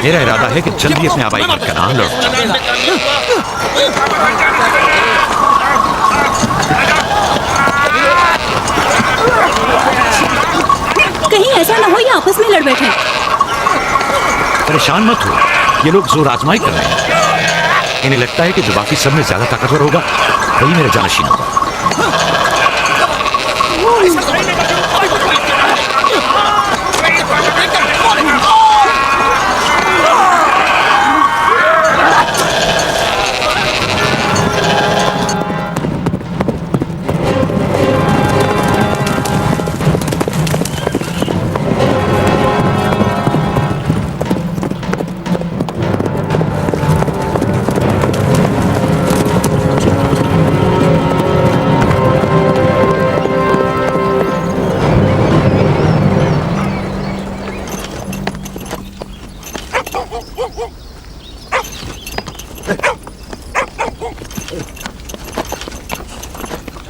मेरा इरादा है कि जल्दी अपने आबाई घर कनान लौट जाऊं। कहीं ऐसा ना हो ये आपस में लड़ बैठे। परेशान मत हो, ये लोग जोर आजमाई कर रहे हैं। इन्हें लगता है कि जो बाकी सब में ज्यादा ताकतवर होगा वही मेरा जानशीन होगा।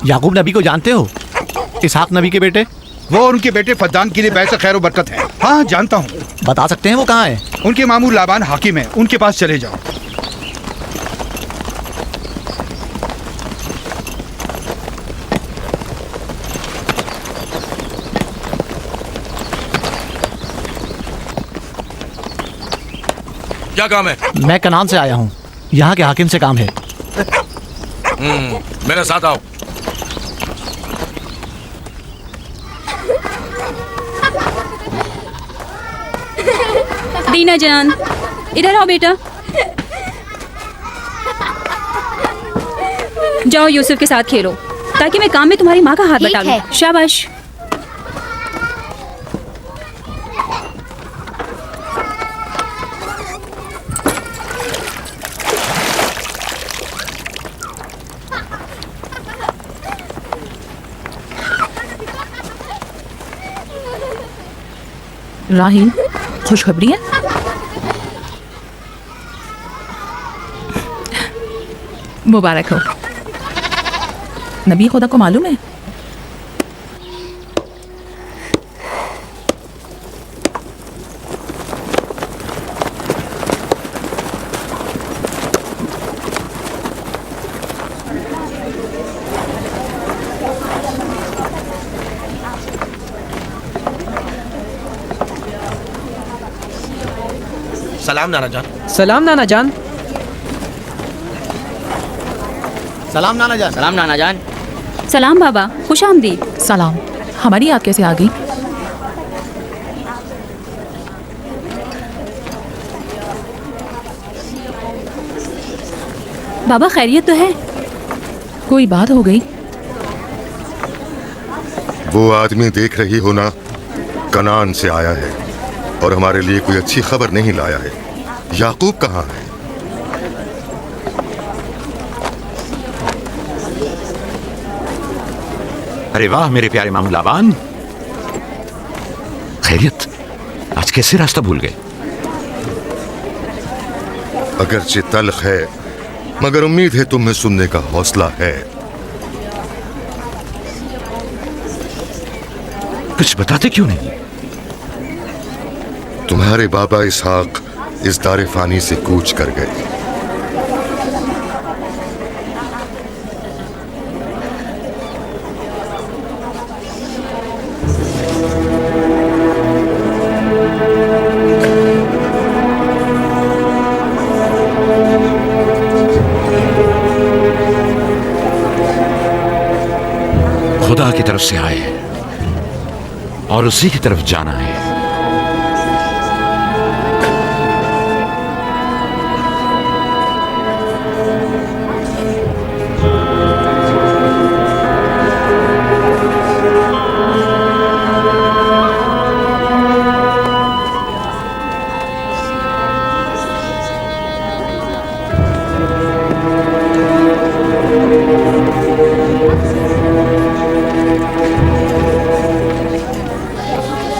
याकूब नबी को जानते हो? इसहाक नबी के बेटे। वो और उनके बेटे फद्दान के लिए बैस खैर बरकत है। हाँ जानता हूँ। बता सकते हैं वो कहाँ है? उनके मामू लाबान हाकिम है, उनके पास चले जाओ। क्या काम है? मैं कनान से आया हूँ, यहाँ के हाकिम से काम है। मेरे साथ आओ। दीना जान, इधर आओ बेटा। जाओ यूसुफ के साथ खेलो ताकि मैं काम में तुम्हारी माँ का हाथ बटा लूं। शाबाश। राहील, खुशखबरी है? मुबारक हो। नबी खुदा को मालूम है? सलाम नाना जान। सलाम नाना जान। सलाम नाना जान। सलाम नाना जान। सलाम बाबा, खुश आमदीद। सलाम। हमारी याद कैसे आ गई? बाबा खैरियत तो है? कोई बात हो गई? वो आदमी देख रही हो ना, कनान से आया है और हमारे लिए कोई अच्छी खबर नहीं लाया है। याकूब कहाँ है? अरे वाह मेरे प्यारे मामू लाबान, खैरियत? आज कैसे रास्ता भूल गए? अगरचे तल्ख है मगर उम्मीद है तुम्हें सुनने का हौसला है। कुछ बताते क्यों नहीं? तुम्हारे बाबा इसहाक इस दारे फानी से कूच कर गए। खुदा की तरफ से आए हैं और उसी की तरफ जाना है।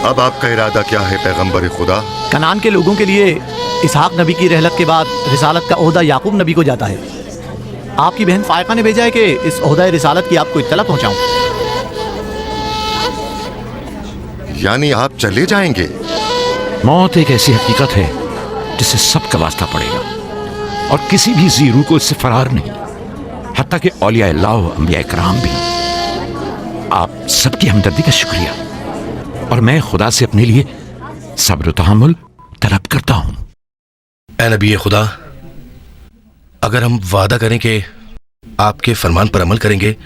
अब आपका इरादा क्या है पैगंबर खुदा? कनान के लोगों के लिए इसहाक नबी की रहलत के बाद रिसालत का ओहदा याकूब नबी को जाता है। आपकी बहन फायका ने भेजा है कि इस ओहदा रिसालत की आपको इत्तला पहुंचाऊं। यानी आप चले जाएंगे? मौत एक ऐसी हकीकत है जिससे सबका वास्ता पड़ेगा और किसी भी ज़ीरू को इससे फरार नहीं, हत्ता कि औलिया अल्लाह अंबिया कराम भी। आप सबकी हमदर्दी का शुक्रिया, और मैं खुदा से अपने लिए सब्र व तहम्मुल तलब करता हूं। ऐ नबी खुदा, अगर हम वादा करें कि आपके फरमान पर अमल करेंगे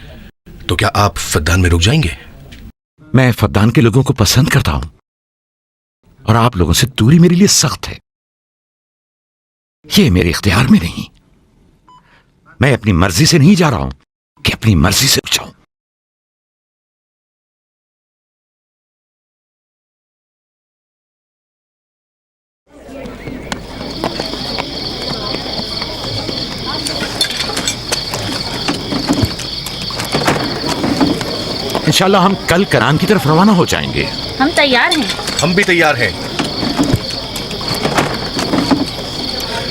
तो क्या आप फद्दान में रुक जाएंगे? मैं फद्दान के लोगों को पसंद करता हूं और आप लोगों से दूरी मेरे लिए सख्त है। ये मेरे इख्तियार में नहीं। मैं अपनी मर्जी से नहीं जा रहा हूं कि अपनी मर्जी से जाऊं। इंशाल्लाह हम कल करान की तरफ रवाना हो जाएंगे। हम तैयार हैं। हम भी तैयार हैं।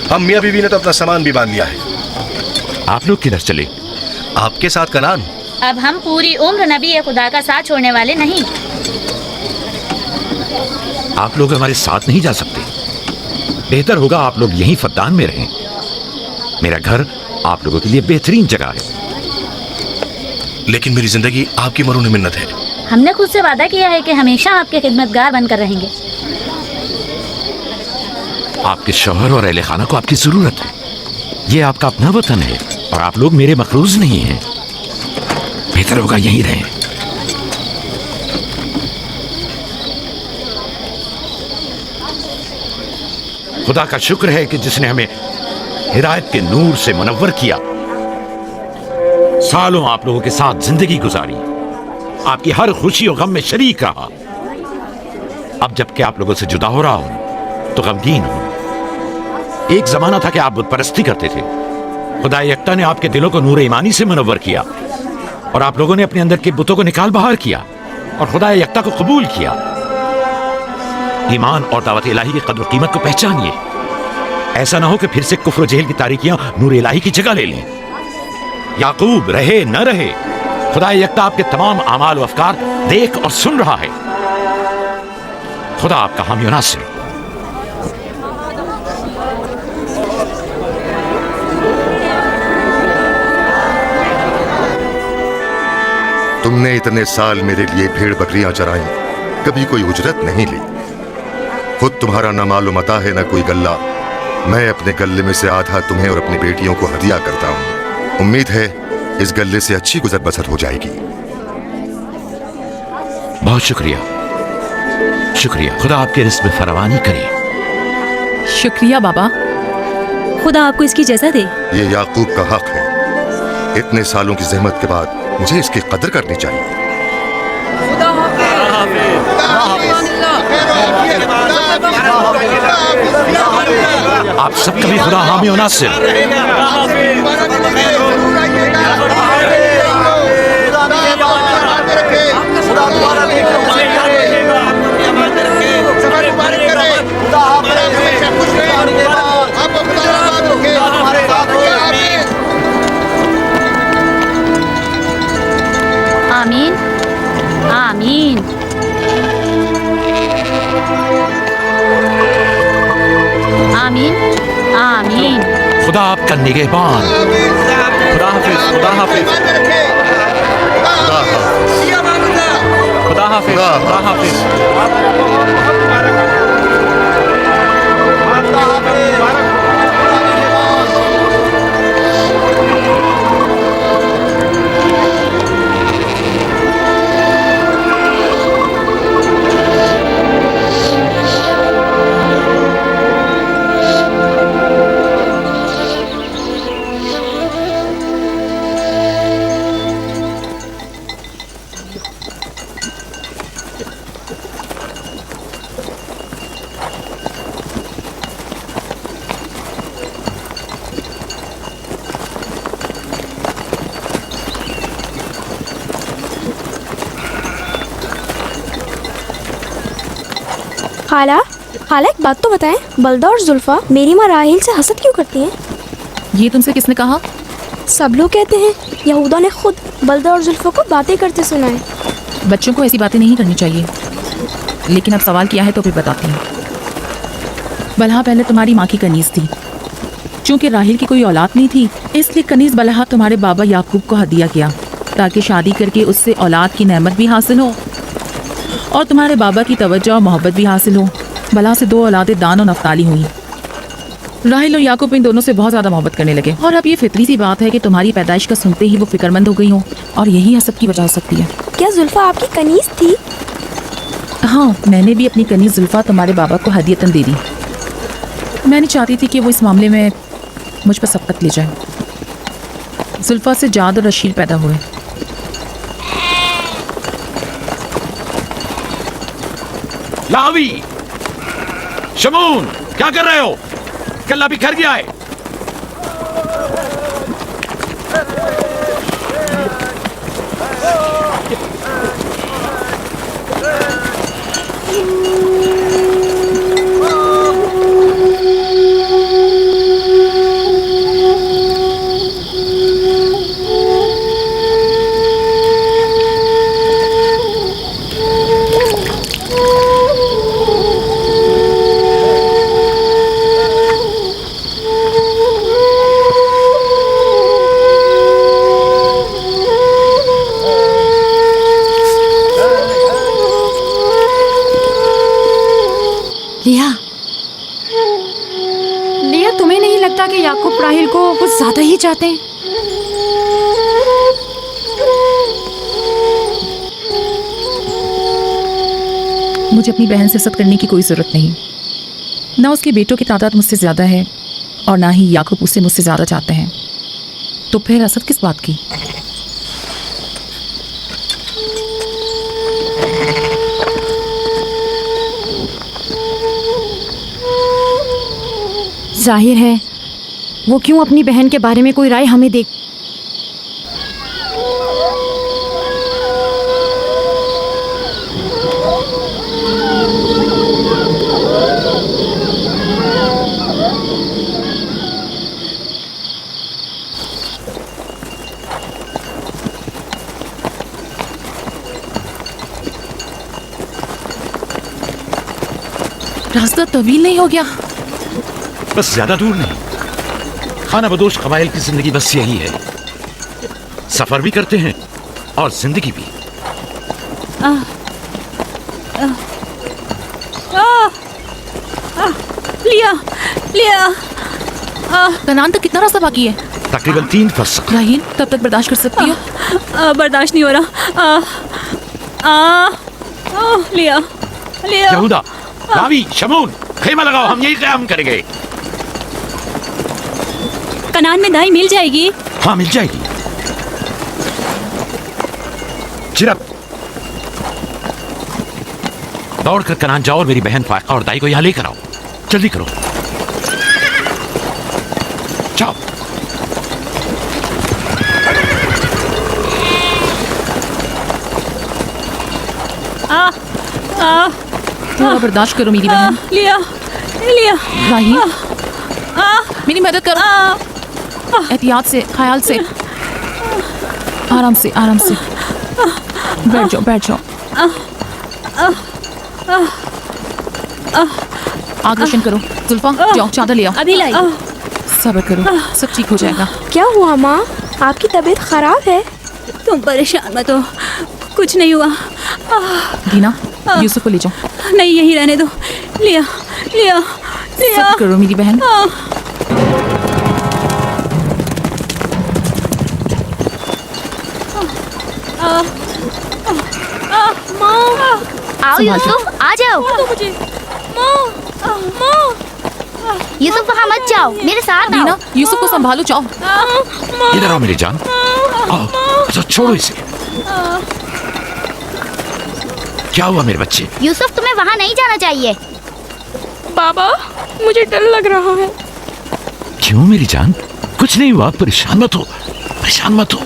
हम मियाँ बीवी ने तो अपना सामान भी बांध लिया है। आप लोग किधर चले? आपके साथ कनान। अब हम पूरी उम्र नबी खुदा का साथ छोड़ने वाले नहीं। आप लोग हमारे साथ नहीं जा सकते। बेहतर होगा आप लोग यहीं फद्दान में रहें। मेरा घर आप लोगों के लिए बेहतरीन जगह है। लेकिन मेरी जिंदगी आपकी मरून मिन्नत है। हमने खुद से वादा किया है कि हमेशा आपके खिदमतगार बनकर रहेंगे। आपके शौहर और अहले खाना को आपकी जरूरत है। ये आपका अपना वतन है और आप लोग मेरे मखरूज नहीं हैं। बेहतर होगा यहीं रहें। खुदा का शुक्र है कि जिसने हमें हिदायत के नूर से मुनव्वर किया। सालों आप लोगों के साथ जिंदगी गुजारी, आपकी हर खुशी और गम में शरीक रहा। अब जबकि आप लोगों से जुदा हो रहा हूं तो गमगीन हूं। एक जमाना था कि आप बुत परस्ती करते थे। खुदा यकता ने आपके दिलों को नूर ईमानी से मुनव्वर किया और आप लोगों ने अपने अंदर के बुतों को निकाल बाहर किया और खुदा यकता को कबूल किया। ईमान और दावत इलाही की कद्र कीमत को पहचानिए। ऐसा ना हो कि फिर से कुफ्र और जेहल की तारीकियां नूर इलाही की जगह ले लें। याकूब रहे न रहे, खुदा यकता आपके तमाम आमाल व अफकार देख और सुन रहा है। खुदा आपका हामी और नासिर। तुमने इतने साल मेरे लिए भेड़ बकरियां चराई, कभी कोई उजरत नहीं ली। खुद तुम्हारा न मालूम अता है न कोई गल्ला। मैं अपने गल्ले में से आधा तुम्हें और अपनी बेटियों को हदिया करता हूं। उम्मीद है इस गल्ले से अच्छी गुजर बसर हो जाएगी। बहुत शुक्रिया, शुक्रिया। खुदा आपके रिस्क में फरावानी करे। शुक्रिया बाबा। खुदा आपको इसकी जज़ा दे। ये याकूब का हक है। इतने सालों की जहमत के बाद मुझे इसकी कदर करनी चाहिए। आप सबका भी खुदा हामी और नासिर। आमीन आमीन। आमीन आमीन। खुदा आपका निगहबान। खुदा हाफिज, खुदा हाफिज, खुदा हाफिज, खुदा हाफिज। खाला, खाला एक बात तो बताएं, बलदा और जुल्फा मेरी माँ राहिल से हसद क्यों करती हैं? ये तुमसे किसने कहा? सब लोग कहते हैं यहूदा ने खुद बलदा और जुल्फा को बातें करते सुना है। बच्चों को ऐसी बातें नहीं करनी चाहिए, लेकिन अब सवाल किया है तो फिर बताती हूँ। बलहा पहले तुम्हारी माँ की कनीज थी। चूंकि राहिल की कोई औलाद नहीं थी, इसलिए कनीज बलहा तुम्हारे बाबा याकूब को हदिया किया ताकि शादी करके उससे औलाद की नेमत भी हासिल हो और तुम्हारे बाबा की तवज्जो और मोहब्बत भी हासिल हो। बलहा से 2 औलादें दान और नफ्ताली हुई। राहिल और याकूब इन दोनों से बहुत ज़्यादा मोहब्बत करने लगे और अब ये फितरी सी बात है कि तुम्हारी पैदाइश का सुनते ही वो फिक्रमंद हो गई हो और यही हसद की वजह हो सकती है। क्या जुल्फा आपकी कनीज थी? हाँ, मैंने भी अपनी कनीज जुल्फा तुम्हारे बाबा को हदियतन दे दी। मैंने चाहती थी कि वो इस मामले में मुझ पर सबकत ले जाए। जुल्फा से जाद और रशील पैदा हुए। लावी, शमून, क्या कर रहे हो? कल्ला बिखर गया है। लिया, तुम्हें नहीं लगता कि याकूब राहिल को कुछ ज्यादा ही चाहते हैं? मुझे अपनी बहन से हसद करने की कोई ज़रूरत नहीं। ना उसके बेटों की तादाद मुझसे ज़्यादा है और ना ही याकूब उसे मुझसे ज़्यादा चाहते हैं, तो फिर हसद किस बात की? जाहिर है वो क्यों अपनी बहन के बारे में कोई राय हमें दे। रास्ता तवील नहीं हो गया? बस ज्यादा दूर नहीं। खाना बदोश कबाइल की जिंदगी बस यही है, सफर भी करते हैं और जिंदगी भी। लिया, लिया। कनान तक कितना रास्ता बाकी है? तकरीबन 3 फर्सख। राहील, तब तक बर्दाश्त कर सकती हो? बर्दाश्त नहीं हो रहा। लिया, लिया। यहूदा, लावी, शमून, खेमा लगाओ, हम यही क़याम करेंगे। कनान में दाई मिल जाएगी? हाँ, मिल जाएगी। चिरप, दौड़ कर कनान जाओ और मेरी बहन फायका और दाई को यहाँ लेकर आओ। जल्दी करो, जाओ। थोड़ा बर्दाश्त करो मेरी बहन। लिया, लिया। राहील, मेरी मदद करो। एहतियात से, ख्याल से, आराम से, आराम से। बैठ जाओ, बैठ जाओ। आग रोशन करो। जुल्फा, जाओ चादर ले आओ। अभी लाई। सब्र करो, सब ठीक हो जाएगा। क्या हुआ माँ? आपकी तबीयत खराब है? तुम परेशान मत हो, कुछ नहीं हुआ। दीना, यूसुफ को ले जाओ। नहीं, यही रहने दो। लिया, लिया, लिया। सब्र करो मेरी बहन। आओ यूसुफ, आ जाओ। यूसुफ वहाँ मत जाओ, मेरे साथ आओ। दीना, यूसुफ को संभालो, जाओ। इधर आओ मेरी जान। आओ, अच्छा छोड़ो इसे। क्या हुआ मेरे बच्चे? यूसुफ, तुम्हें वहाँ नहीं जाना चाहिए। बाबा, मुझे डर लग रहा है। क्यों मेरी जान? कुछ नहीं हुआ, परेशान मत हो, परेशान मत हो।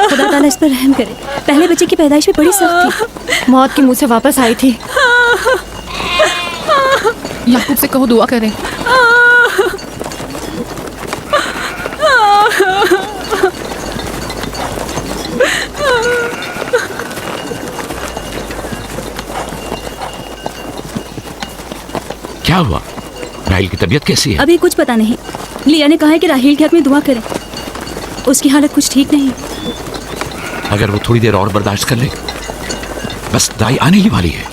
खुदा ताला इस पर रहम करे। पहले बच्चे की पैदाइश में बड़ी सख्त थी, मौत के मुंह से वापस आई थी। याकूब से कहो दुआ करें। क्या हुआ? राहिल की तबीयत कैसी है? अभी कुछ पता नहीं। लिया ने कहा है कि राहिल के हक में दुआ करें। उसकी हालत कुछ ठीक नहीं। अगर वो थोड़ी देर और बर्दाश्त कर ले, बस दाई आने ही वाली है।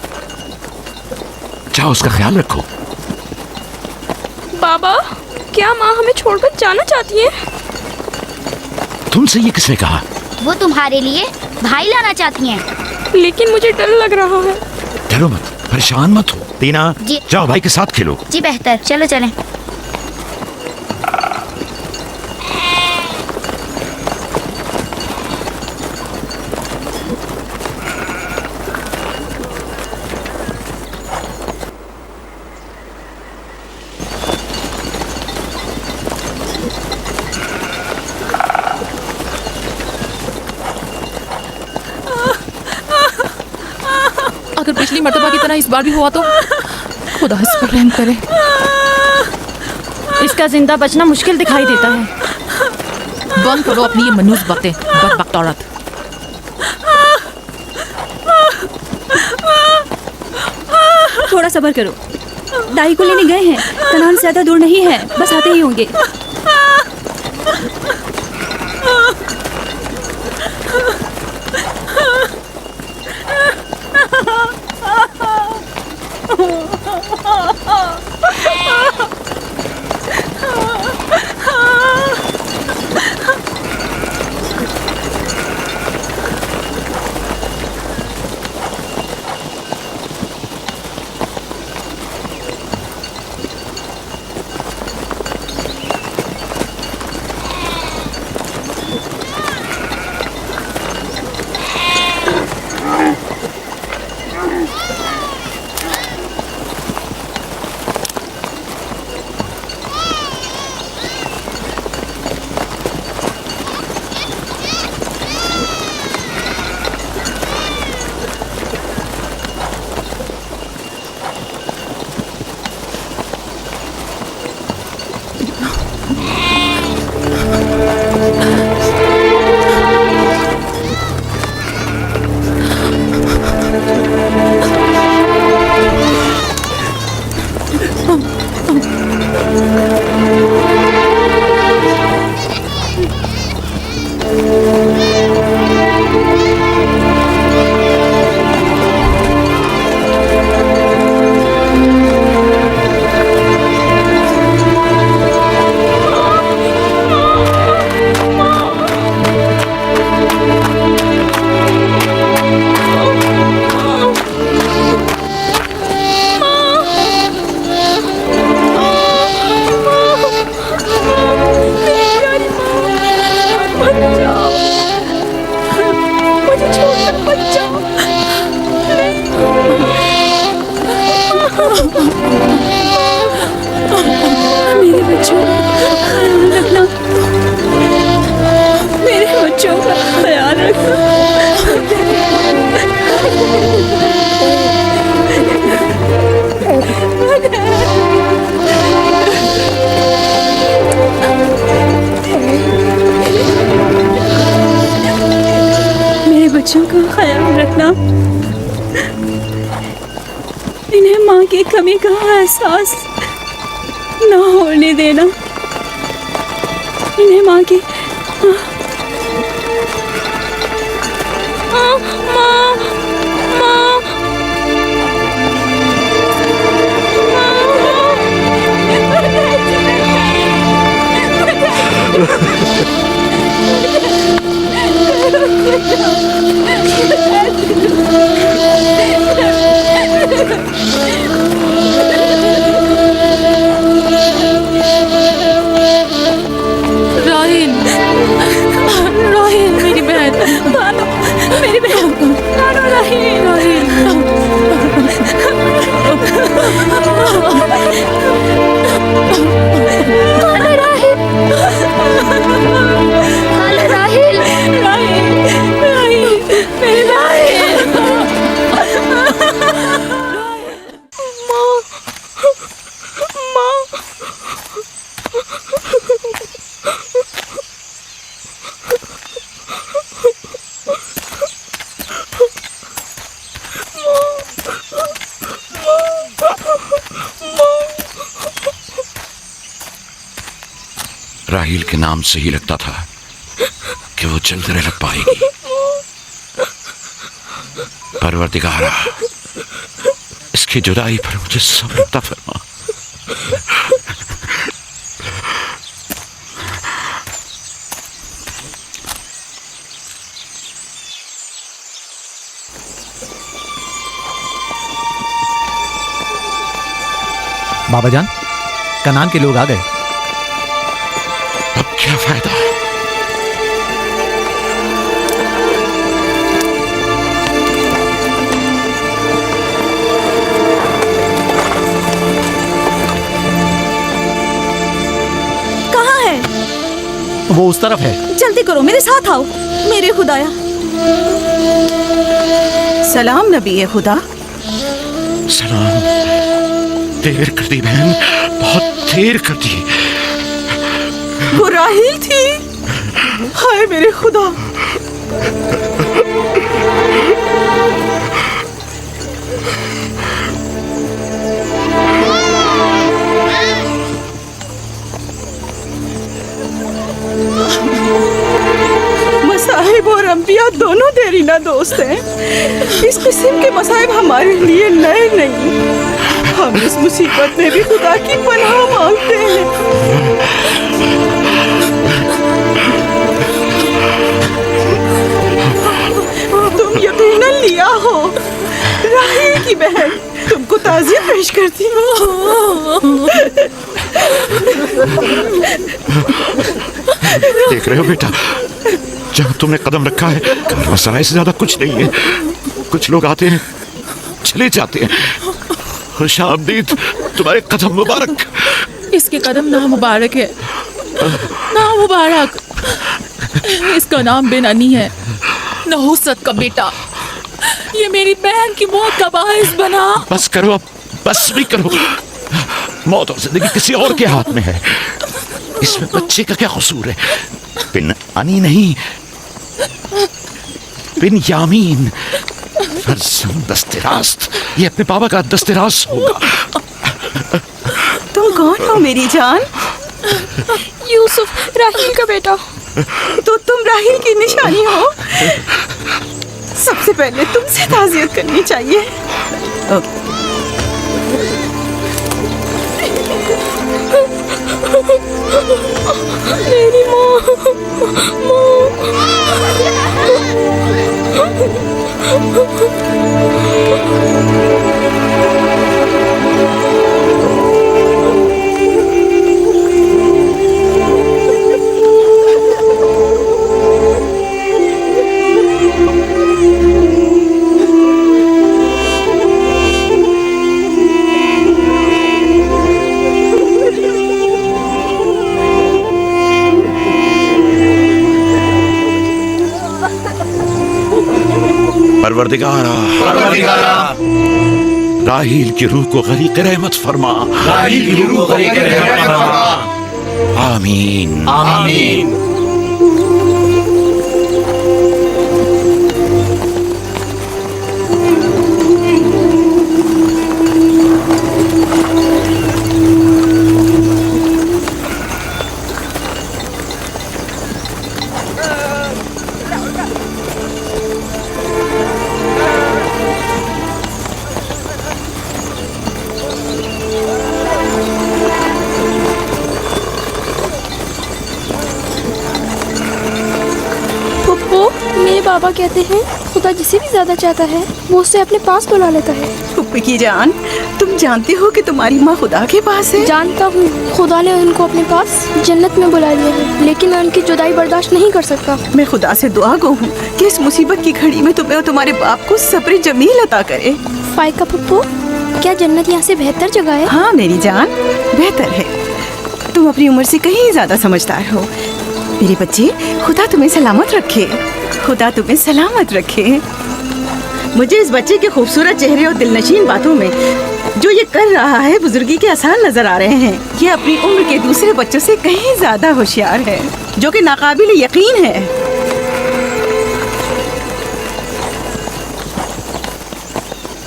जाओ, उसका ख्याल रखो। बाबा, क्या माँ हमें छोड़कर जाना चाहती है? तुमसे ये किसने कहा? वो तुम्हारे लिए भाई लाना चाहती हैं। लेकिन मुझे डर लग रहा है। डरो मत, परेशान मत हो। टीना, जी। जाओ भाई के साथ खेलो। जी बेहतर, चलो चलें। अगर पिछली मर्तबा की तरह इस बार भी हुआ तो खुदा इस पर रहम करे। इसका जिंदा बचना मुश्किल दिखाई देता है। बंद करो अपनी ये मनूस बातें, बदबख्त औरत। थोड़ा सब्र करो। दाई को लेने गए हैं। कनान ज्यादा दूर नहीं है, बस आते ही होंगे। मेरे बच्चों का ख्याल रखना। मेरे बच्चों का ख्याल रखना। मेरे बच्चों का ख्याल रखना। इन्हें माँ की कमी का एहसास न होने देना। इन्हें माँ की राहिल, मेरी बहन, मेरी बहन, राहील के नाम से ही लगता था कि वो जल्द रह पाएगी। परवरदिगारा, इसकी जुदाई पर मुझे सब्र अता फरमा। बाबा जान, कनान के लोग आ गए। अब क्या फायदा? कहाँ है? वो उस तरफ है। जल्दी करो, मेरे साथ आओ। मेरे खुदाया। सलाम नबी खुदा। सलाम। देर कर दी बहन, बहुत देर कर दी। वो राहील थी। हाय मेरे खुदा। मसाहिब और अंबिया दोनों देरीना दोस्त हैं। इस किस्म के मसाहिब हमारे लिए नए नहीं। हम इस मुसीबत में भी खुदा की पनाह मांगते हैं। तुम यकीनन लिया हो। राहील की बहन तुमको ताज़ियत पेश करती हो। देख रहे हो बेटा, जहाँ तुमने कदम रखा है कारवांसराय से ज्यादा कुछ नहीं है। कुछ लोग आते हैं, चले जाते हैं। खुशामदीद तुम्हारे कदम मुबारक। इसके कदम ना मुबारक है, ना मुबारक। इसका नाम बेनानी है, नहुसत का बेटा। ये मेरी बहन की मौत का बाइस बना। बस करो अब, बस भी करो। मौत और जिंदगी किसी और के हाथ में है। इसमें बच्चे का क्या कसूर है? बिन अनी नहीं, बिन यामीन दस्तरास्त। ये अपने पापा का दस्तरास्त होगा। तुम कौन हो मेरी जान? यूसुफ, राहील का बेटा। तो तुम राहील की निशानी हो। सबसे पहले तुमसे ताज़ियत करनी चाहिए। मेरी परवरदिगारा, राहील की रूह को गरीक़ रहमत फरमा। आमीन आमीन। बाबा कहते हैं खुदा जिसे भी ज्यादा चाहता है वो उसे अपने पास बुला लेता है। फुप्पी की जान, तुम जानती हो कि तुम्हारी माँ खुदा के पास है? जानता हूँ, खुदा ने उनको अपने पास जन्नत में बुला लिया है, लेकिन मैं उनकी जुदाई बर्दाश्त नहीं कर सकता। मैं खुदा से दुआ गो हूँ कि इस मुसीबत की घड़ी में तुम्हें और तुम्हारे बाप को सब्र जमील अता करे। फाइका पप्पू, क्या जन्नत यहाँ से बेहतर जगह है? हाँ मेरी जान, बेहतर है। तुम अपनी उम्र से कहीं ज्यादा समझदार हो। मेरे बच्चे, खुदा तुम्हें सलामत रखे। खुदा तुम्हें सलामत रखे। मुझे इस बच्चे के खूबसूरत चेहरे और दिलनशीन बातों में जो ये कर रहा है बुजुर्गी के आसार नजर आ रहे हैं। ये अपनी उम्र के दूसरे बच्चों से कहीं ज्यादा होशियार है, जो कि नाकाबिल यकीन है।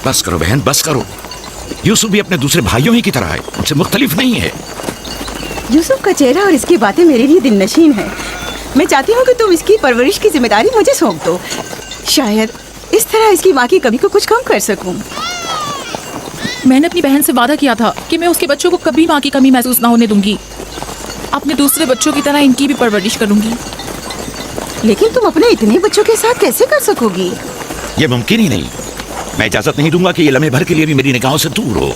बस करो बहन, बस करो। यूसुफ भी अपने दूसरे भाइयों ही की तरह है, उनसे मुख्तलिफ नहीं है। यूसुफ का चेहरा और इसकी बातें मेरे लिए दिलनशीन है। मैं चाहती हूँ कि तुम इसकी परवरिश की जिम्मेदारी मुझे सौंप दो। शायद इस तरह इसकी माँ की कमी को कुछ कम कर सकूं। मैंने अपनी बहन से वादा किया था कि मैं उसके बच्चों को कभी माँ की कमी महसूस ना होने दूंगी। अपने दूसरे बच्चों की तरह इनकी भी परवरिश करूंगी। लेकिन तुम अपने इतने बच्चों के साथ कैसे कर सकोगी? ये मुमकिन ही नहीं। मैं इजाजत नहीं दूंगा कि ये लम्हे भर के लिए भी मेरी निगाहों से दूर हो।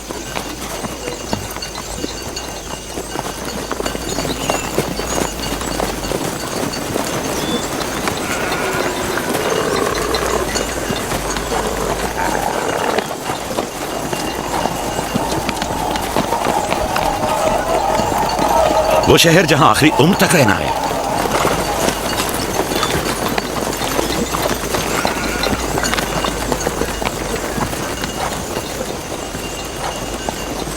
वो शहर जहां आखिरी उम्र तक रहना है।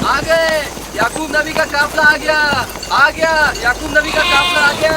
आ गए, याकूब नबी का काफिला आ गया, याकूब नबी का काफिला आ गया।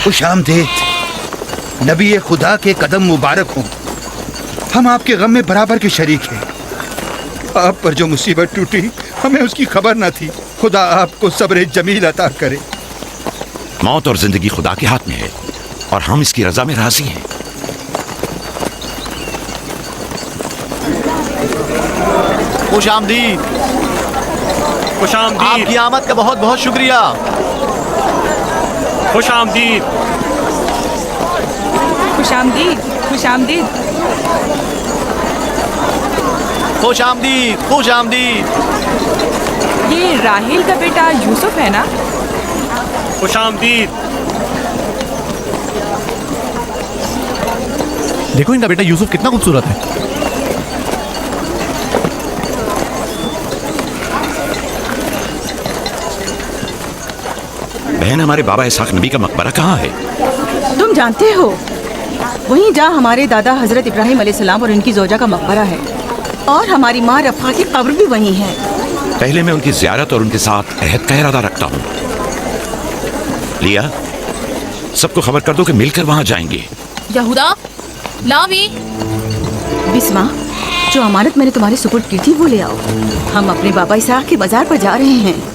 खुशामदीद नबी खुदा के कदम मुबारक हों। हम आपके गम में बराबर के शरीक हैं। आप पर जो मुसीबत टूटी हमें उसकी खबर न थी। खुदा आपको सब्र जमील अता करे। मौत और जिंदगी खुदा के हाथ में है और हम इसकी रजा में राजी हैं। खुशामदीद। खुशामदीद। आपकी आमद का बहुत बहुत शुक्रिया। खुशामदीद। खुशामदीद। खुशामदीद। खुशामदीद। खुशामदीद। ये राहिल का बेटा यूसुफ है ना? खुशामदीद। देखो इनका बेटा यूसुफ कितना खूबसूरत है। बहन, हमारे बाबा इसहाक नबी का मकबरा कहाँ है? तुम जानते हो, वहीं जहाँ हमारे दादा हजरत इब्राहिम अलैहिस्सलाम और इनकी जोजा का मकबरा है, और हमारी माँ रफ़ा की कब्र भी वहीं है। पहले मैं उनकी ज़ियारत और उनके साथ अहद का इरादा रखता हूँ। लिया, सबको खबर कर दो कि मिलकर वहाँ जाएंगे। यहूदा, लावी। बिस्मा, जो अमानत मैंने तुम्हारे सुपुर्द की थी वो ले आओ। हम अपने बाबा इसहाक के बाजार पर जा रहे हैं।